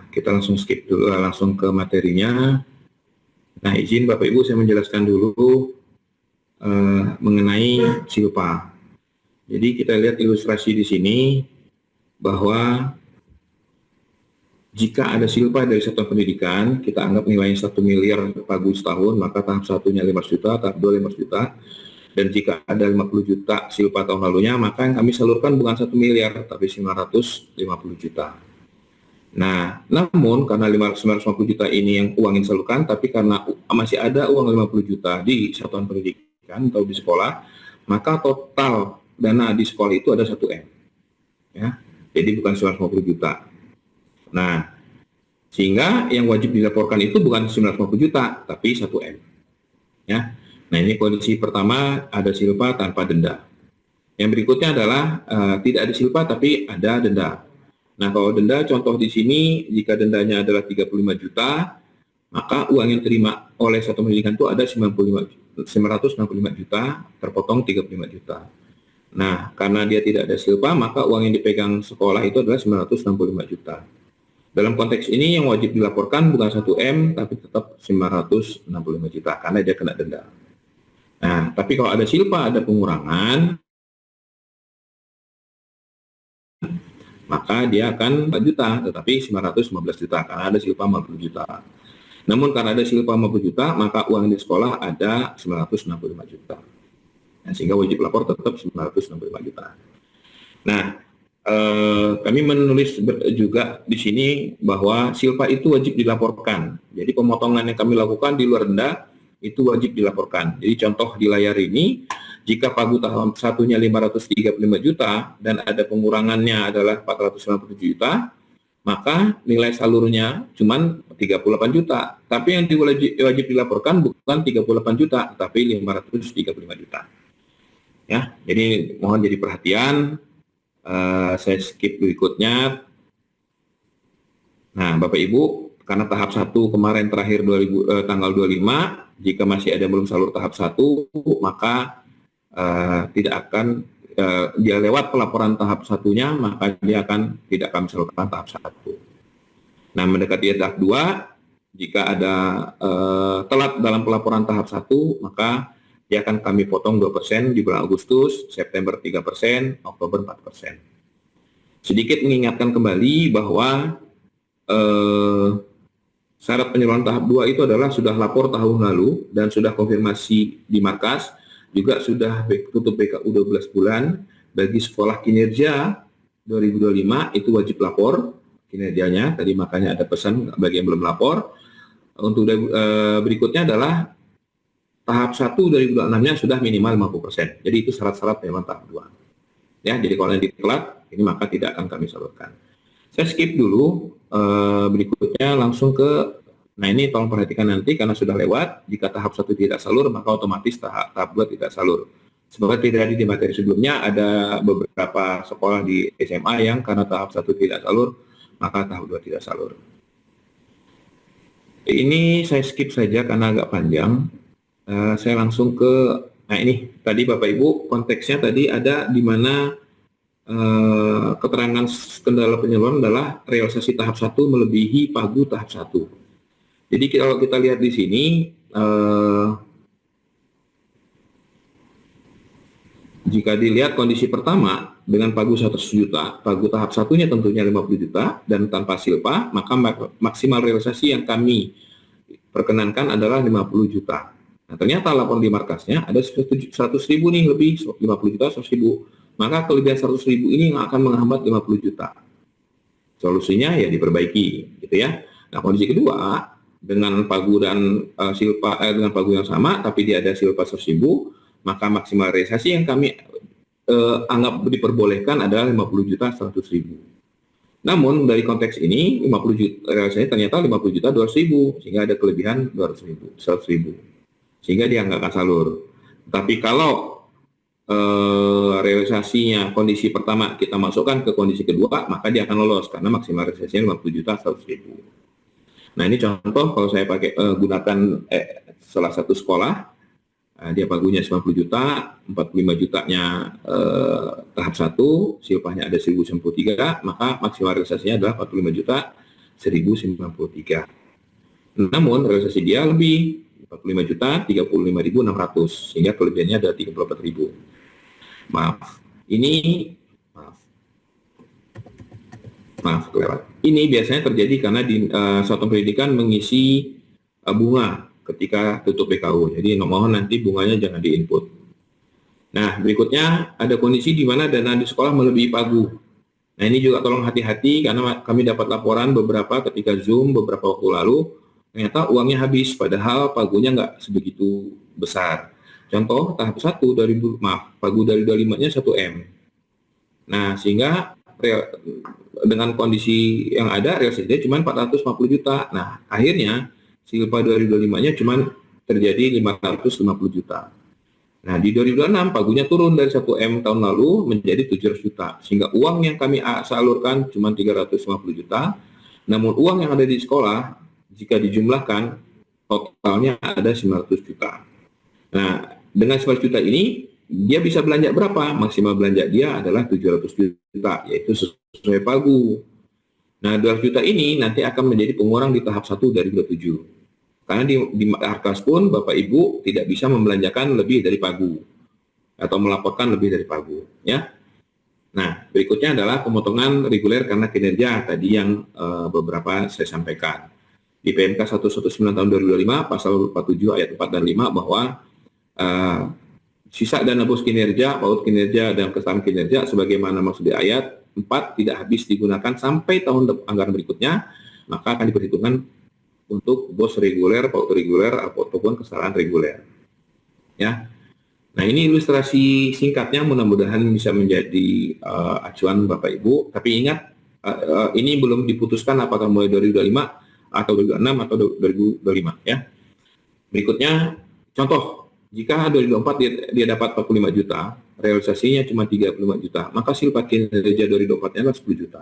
Kita langsung skip dulu, langsung ke materinya. Nah, izin Bapak Ibu saya menjelaskan dulu mengenai silpa. Jadi kita lihat ilustrasi di sini bahwa jika ada silpa dari satuan pendidikan, kita anggap nilainya 1 miliar pagu setahun, maka tahap satunya 500 juta, tahap 2 500 juta. Dan jika ada 50 juta silpa tahun lalunya, maka yang kami salurkan bukan 1 miliar, tapi 950 juta. Nah, namun karena 950 juta ini yang uang yang disalurkan, tapi karena masih ada uang 50 juta di satuan pendidikan atau di sekolah, maka total dana di sekolah itu ada 1M. Ya, jadi bukan 950 juta. Nah, sehingga yang wajib dilaporkan itu bukan 950 juta, tapi 1M. Ya. Nah, ini kondisi pertama, ada silpa tanpa denda. Yang berikutnya adalah tidak ada silpa tapi ada denda. Nah, kalau denda contoh di sini, jika dendanya adalah 35 juta, maka uang yang diterima oleh satuan pendidikan itu ada 965 juta, terpotong 35 juta. Nah, karena dia tidak ada silpa, maka uang yang dipegang sekolah itu adalah 965 juta. Dalam konteks ini yang wajib dilaporkan bukan 1M, tapi tetap 965 juta, karena dia kena denda. Nah, tapi kalau ada silpa, ada pengurangan, maka dia akan 4 juta, tetapi 915 juta, karena ada silpa 50 juta. Namun karena ada silpa 50 juta, maka uang di sekolah ada 965 juta. Nah, sehingga wajib lapor tetap 965 juta. Nah, kami menulis juga di sini bahwa silpa itu wajib dilaporkan. Jadi pemotongan yang kami lakukan di luar denda itu wajib dilaporkan. Jadi contoh di layar ini, jika pagu tahap satunya 535 juta dan ada pengurangannya adalah 497 juta, maka nilai salurnya cuma 38 juta. Tapi yang wajib dilaporkan bukan 38 juta, tapi 535 juta. Ya, jadi mohon jadi perhatian. Saya skip berikutnya. Nah, Bapak Ibu, karena tahap 1 kemarin terakhir tanggal 25, jika masih ada belum salur tahap 1, maka tidak akan dia lewat pelaporan tahap satunya, maka dia akan tidak akan salurkan tahap 1. Nah, mendekati tahap 2, jika ada telat dalam pelaporan tahap 1, maka dia akan kami potong 2% di bulan Agustus, September 3%, Oktober 4%. Sedikit mengingatkan kembali bahwa syarat penyaluran tahap 2 itu adalah sudah lapor tahun lalu dan sudah konfirmasi di markas, juga sudah tutup BKU 12 bulan. Bagi sekolah kinerja 2025 itu wajib lapor kinerjanya, tadi makanya ada pesan bagi yang belum lapor. Untuk berikutnya adalah tahap 1 2026-nya sudah minimal 50%. Jadi itu syarat-syarat penyaluran tahap 2. Ya, jadi kalau yang ditelat, ini maka tidak akan kami salurkan. Saya skip dulu, berikutnya langsung ke, nah ini tolong perhatikan nanti karena sudah lewat, jika tahap 1 tidak salur, maka otomatis tahap 2 tidak salur. Seperti tadi di materi sebelumnya, ada beberapa sekolah di SMA yang karena tahap 1 tidak salur, maka tahap 2 tidak salur. Ini saya skip saja karena agak panjang. Saya langsung ke, nah ini tadi Bapak Ibu konteksnya tadi ada di mana keterangan kendala penyaluran adalah realisasi tahap 1 melebihi pagu tahap 1. Jadi kalau kita lihat di sini jika dilihat kondisi pertama dengan pagu 100 juta, pagu tahap satunya tentunya 50 juta dan tanpa silpa, maka maksimal realisasi yang kami perkenankan adalah 50 juta. Nah, ternyata laporan di markasnya ada 100.000 nih lebih, 50 juta, 100.000. Maka kelebihan 100.000 ini yang akan menghambat 50 juta. Solusinya ya diperbaiki, gitu ya. Nah, kondisi kedua, dengan pagu dan silpa dengan pagu yang sama, tapi dia ada silpa 100.000, maka maksimal realisasi yang kami anggap diperbolehkan adalah 50 juta 100.000. Namun dari konteks ini 50 juta realisasinya ternyata 50 juta 200.000, sehingga ada kelebihan 200.000, 100.000. Sehingga dia nggak akan salur. Tapi kalau realisasinya kondisi pertama kita masukkan ke kondisi kedua, maka dia akan lolos karena maksimal realisasinya 50 juta 100.000. Nah, ini contoh kalau saya pakai gunakan salah satu sekolah Dia pagunya 90 juta, 45 jutanya tahap 1, silpahnya ada 1093, maka maksimal realisasinya adalah 45 juta 1093. Namun realisasi dia lebih, 45 juta 35.600, sehingga kelebihannya ada 34.000. Maaf, kelewat. Ini biasanya terjadi karena di satuan pendidikan mengisi bunga ketika tutup PKU. Jadi mohon nanti bunganya jangan di-input. Nah, berikutnya ada kondisi di mana dana di sekolah melebihi pagu. Nah, ini juga tolong hati-hati karena kami dapat laporan beberapa ketika Zoom beberapa waktu lalu, ternyata uangnya habis padahal pagunya nggak sebegitu besar. Contoh tahap 1 pagu dari 25-nya 1M. Nah, sehingga dengan kondisi yang ada realisasinya cuma 450 juta. Nah, akhirnya silpa 2025-nya cuma terjadi 550 juta. Nah, di 2026 pagunya turun dari 1M tahun lalu menjadi 700 juta. Sehingga uang yang kami salurkan cuma 350 juta. Namun uang yang ada di sekolah, jika dijumlahkan, totalnya ada 900 juta. Nah, dengan 900 juta ini, dia bisa belanja berapa? Maksimal belanja dia adalah 700 juta, yaitu sesuai pagu. Nah, 200 juta ini nanti akan menjadi pengurang di tahap 1 dari 27. Karena di Arkas pun Bapak Ibu tidak bisa membelanjakan lebih dari pagu atau melaporkan lebih dari pagu, ya. Nah, berikutnya adalah pemotongan reguler karena kinerja tadi yang beberapa saya sampaikan. Di PMK 119 tahun 2025 pasal 47 ayat 4 dan 5 bahwa sisa dana bos kinerja, paut kinerja dan kesalahan kinerja sebagaimana maksud di ayat 4 tidak habis digunakan sampai tahun anggaran berikutnya, maka akan diperhitungkan untuk bos reguler, paut reguler, ataupun kesalahan reguler. Ya. Nah, ini ilustrasi singkatnya, mudah-mudahan bisa menjadi acuan Bapak Ibu. Tapi ingat, ini belum diputuskan apakah mulai 2025 atau 2026 atau 2025. Ya. Berikutnya, contoh, jika 2024 dia dapat 45 juta, realisasinya cuma 35 juta, maka silpa kinerja 2024-nya adalah 10 juta.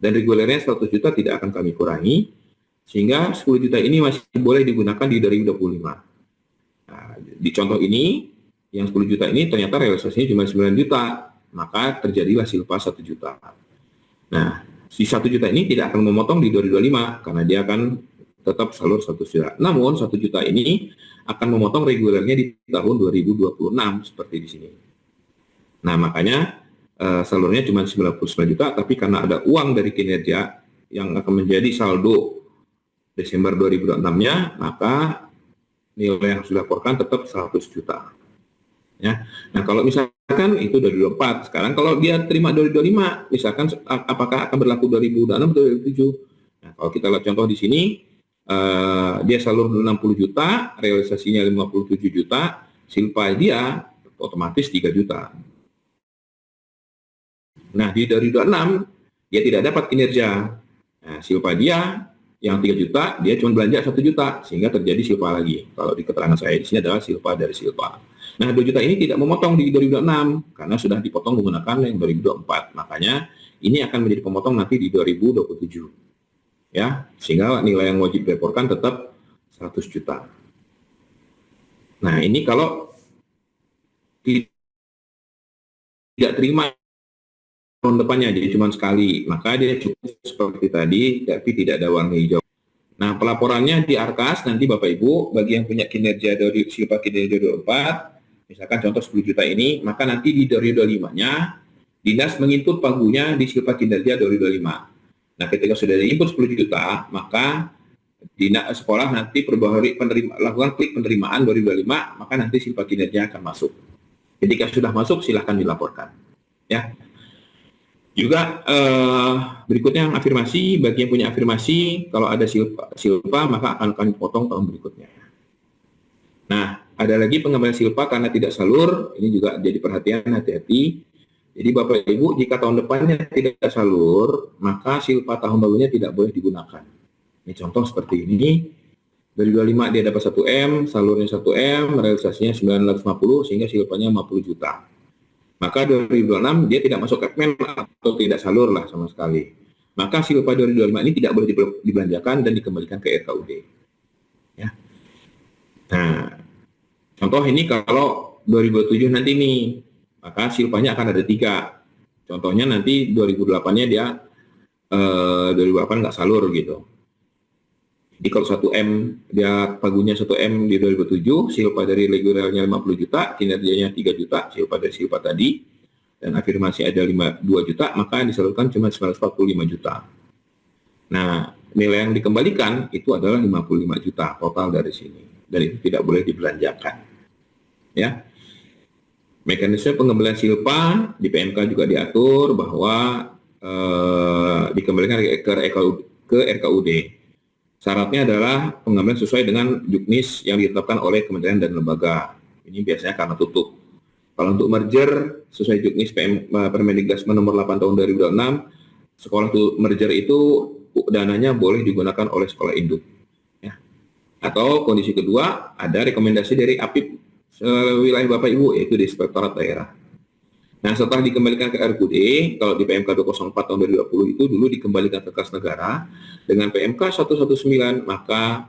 Dan regulernya 100 juta tidak akan kami kurangi, sehingga 10 juta ini masih boleh digunakan di 2025. Nah, di contoh ini, yang 10 juta ini ternyata realisasinya cuma 9 juta, maka terjadilah silpa 1 juta. Nah, si 1 juta ini tidak akan memotong di 2025, karena dia akan tetap salur 1 juta. Namun, 1 juta ini akan memotong regulernya di tahun 2026, seperti di sini. Nah, makanya salurnya cuma 99 juta, tapi karena ada uang dari kinerja yang akan menjadi saldo Desember 2026-nya, maka nilai yang sudah dilaporkan tetap 100 juta. Ya. Nah, kalau misalkan itu 2024, sekarang kalau dia terima 2025, misalkan apakah akan berlaku 2026 atau 2027? Nah, kalau kita lihat contoh di sini, dia salur 60 juta, realisasinya 57 juta, silpa dia otomatis 3 juta. Nah, di 2026, dia tidak dapat kinerja. Nah, silpa dia yang 3 juta, dia cuma belanja 1 juta, sehingga terjadi silpa lagi. Kalau di keterangan saya di sini adalah silpa dari silpa. Nah, 2 juta ini tidak memotong di 2026, karena sudah dipotong menggunakan yang 2024. Makanya, ini akan menjadi pemotong nanti di 2027. Ya, sehingga nilai yang wajib dilaporkan tetap 100 juta. Nah, ini kalau tidak terima tahun depannya, jadi cuma sekali, maka dia cukup seperti tadi, tapi tidak ada warna hijau. Nah, pelaporannya di Arkas nanti Bapak Ibu, bagi yang punya kinerja dari silpa kinerja 24, misalkan contoh 10 juta ini, maka nanti di 2025-nya, Dinas menginput pagunya di silpa kinerja 2025. Nah, ketika sudah diinput 10 juta, maka Dinas sekolah nanti lakukan klik penerimaan 2025, maka nanti silpa kinerja akan masuk. Ketika sudah masuk, silahkan dilaporkan. Ya. Juga berikutnya yang afirmasi, bagi yang punya afirmasi, kalau ada silpa maka akan kami potong tahun berikutnya. Nah, ada lagi pengembalian silpa karena tidak salur, ini juga jadi perhatian, hati-hati. Jadi Bapak Ibu, jika tahun depannya tidak salur, maka silpa tahun barunya tidak boleh digunakan. Ini contoh seperti ini, dari 25 dia dapat 1M, salurnya 1M, realisasinya 950, sehingga silpanya 50 juta. Maka 2026 dia tidak masuk Kepmen atau tidak salur lah sama sekali. Maka silpa 2025 ini tidak boleh dibelanjakan dan dikembalikan ke RKUD. Ya. Nah, Contoh ini kalau 2007 nanti nih, maka silpanya akan ada 3. Contohnya nanti 2008-nya dia 2008 nggak salur gitu. Jadi kalau 1M dia pagunya 1M di 2007, silpa dari regulernya 50 juta, kinerjanya 3 juta, silpa dari silpa tadi, dan afirmasi ada 2 juta, maka disalurkan cuma 945 juta. Nah, nilai yang dikembalikan itu adalah 55 juta total dari sini. Dan itu tidak boleh dibelanjakan. Ya. Mekanisme pengembalian silpa di PMK juga diatur bahwa dikembalikan ke RKUD. Syaratnya adalah pengembalian sesuai dengan juknis yang ditetapkan oleh kementerian dan lembaga. Ini biasanya karena tutup. Kalau untuk merger sesuai juknis Permendikbud nomor 8 tahun 2006, sekolah merger itu dananya boleh digunakan oleh sekolah induk. Ya. Atau kondisi kedua, ada rekomendasi dari APIP wilayah Bapak Ibu, yaitu di Inspektorat Daerah. Nah, setelah dikembalikan ke RKUD, kalau di PMK 204 tahun 2020 itu dulu dikembalikan ke kas negara, dengan PMK 119, maka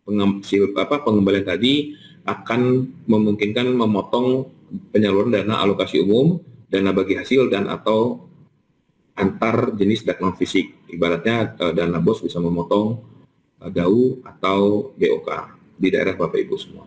pengembalian tadi akan memungkinkan memotong penyaluran dana alokasi umum, dana bagi hasil, dan atau antar jenis dak non fisik. Ibaratnya dana BOS bisa memotong DAU atau BOK di daerah Bapak Ibu semua.